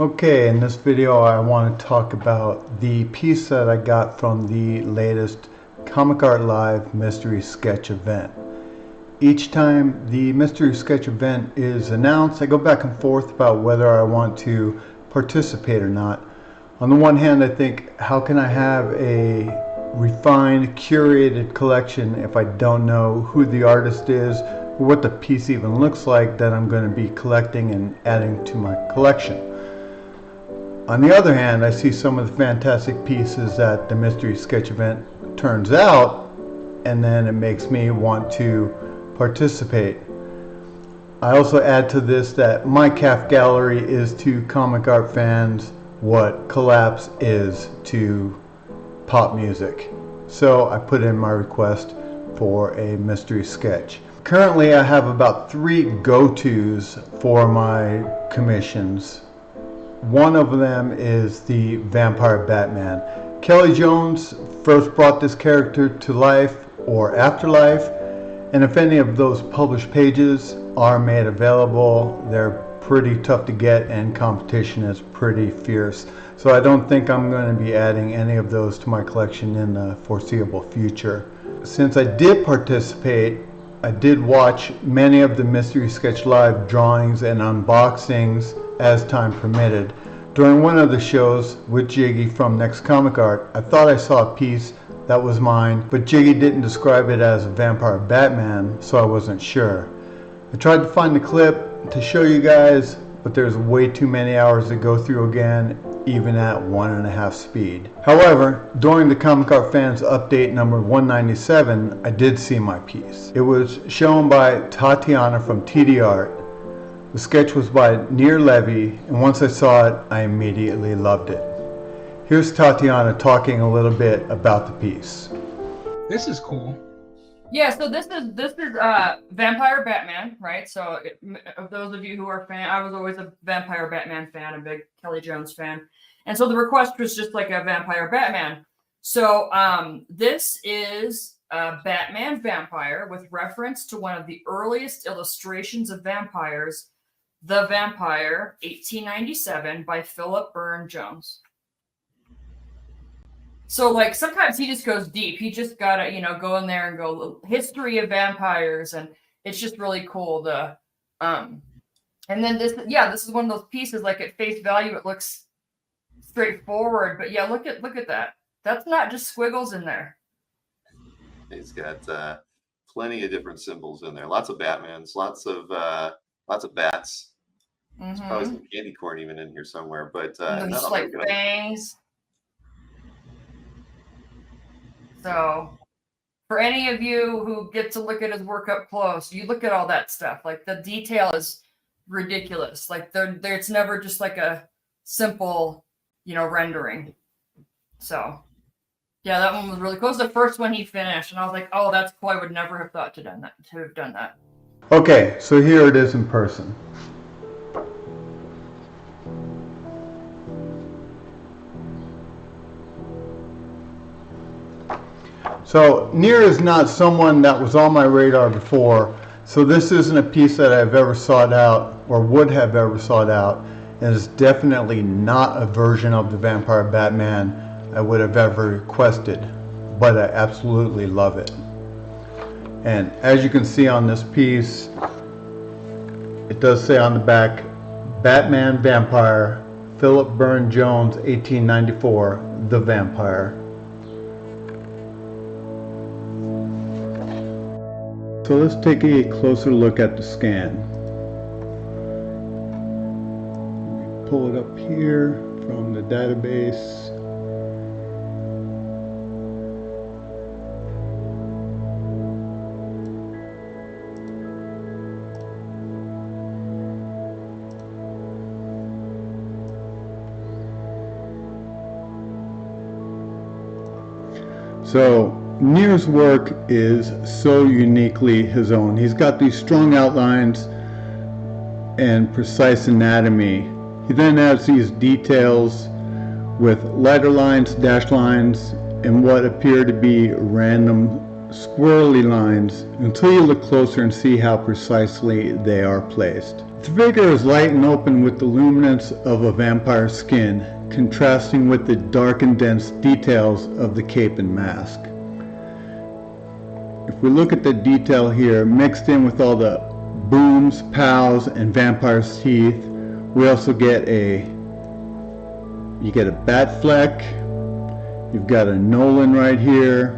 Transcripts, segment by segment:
Okay, in this video I want to talk about the piece that I got from the latest ComicArtLive mystery sketch event. Each time the mystery sketch event is announced, I go back and forth about whether I want to participate or not. On the one hand, I think, how can I have a refined, curated collection if I don't know who the artist is, or what the piece even looks like that I'm going to be collecting and adding to my collection. On the other hand, I see some of the fantastic pieces that the mystery sketch event turns out, and then it makes me want to participate. I also add to this that my CAF gallery is to comic art fans what Collapse is to pop music. So I put in my request for a mystery sketch. Currently I have about 3 go-tos for my commissions. One of them is the Vampire Batman. Kelly Jones first brought this character to life or afterlife, and if any of those published pages are made available, they're pretty tough to get and competition is pretty fierce. So I don't think I'm going to be adding any of those to my collection in the foreseeable future. Since I did participate, I did watch many of the Mystery Sketch Live drawings and unboxings as time permitted. During one of the shows with Jiggy from Next Comic Art, I thought I saw a piece that was mine, but Jiggy didn't describe it as a Vampire Batman, so I wasn't sure. I tried to find the clip to show you guys, but there's way too many hours to go through again, even at 1.5 speed. However, during the Comic Art Fans update number 197, I did see my piece. It was shown by Tatiana from TD Art. The sketch was by Nir Levie, and once I saw it, I immediately loved it. Here's Tatiana talking a little bit about the piece. This is cool. Yeah, so this is Vampire Batman, right? So of those of you who are I was always a Vampire Batman fan, a big Kelly Jones fan, and so the request was just like a Vampire Batman. So this is Batman Vampire with reference to one of the earliest illustrations of vampires, The Vampire, 1897, by Philip Burne-Jones. So, like, sometimes he just goes deep. He just gotta, go in there and go history of vampires, and it's just really cool. And then this is one of those pieces. Like at face value, it looks straightforward, but yeah, look at that. That's not just squiggles in there. He's got plenty of different symbols in there. Lots of Batmans, lots of bats. There's probably some candy corn even in here somewhere, but just like fangs. So, for any of you who get to look at his work up close, you look at all that stuff. Like the detail is ridiculous. Like it's never just like a simple, rendering. So, yeah, that one was really cool. It was the first one he finished, and I was like, "Oh, that's cool. I would never have thought to have done that." Okay, so here it is in person. So Nir is not someone that was on my radar before, so this isn't a piece that I've ever sought out or would have ever sought out, and it's definitely not a version of the Vampire Batman I would have ever requested, but I absolutely love it. And as you can see on this piece, it does say on the back, Batman Vampire, Philip Burne-Jones, 1894, The Vampire. So let's take a closer look at the scan. Pull it up here from the database. So Nir's work is so uniquely his own. He's got these strong outlines and precise anatomy. He then has these details with lighter lines, dashed lines, and what appear to be random squirrely lines until you look closer and see how precisely they are placed. The figure is light and open with the luminance of a vampire's skin, contrasting with the dark and dense details of the cape and mask. If we look at the detail here, mixed in with all the booms, pows, and vampire's teeth, we also get a bat fleck, you've got a Nolan right here,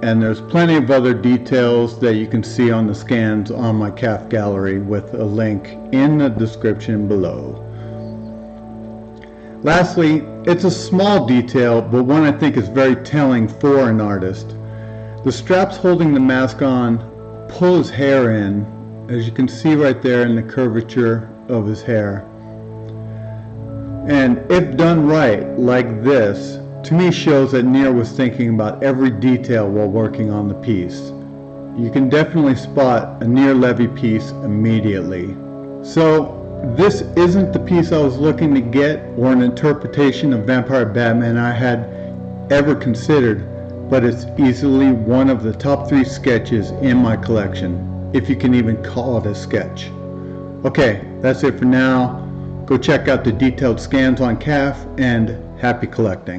and there's plenty of other details that you can see on the scans on my CAF gallery with a link in the description below. Lastly, it's a small detail, but one I think is very telling for an artist. The straps holding the mask on pull his hair in, as you can see right there in the curvature of his hair. And if done right, like this, to me shows that Nir was thinking about every detail while working on the piece. You can definitely spot a Nir Levie piece immediately. So this isn't the piece I was looking to get or an interpretation of Vampire Batman I had ever considered, but it's easily one of the top 3 sketches in my collection, if you can even call it a sketch. Okay, that's it for now. Go check out the detailed scans on CAF, and happy collecting.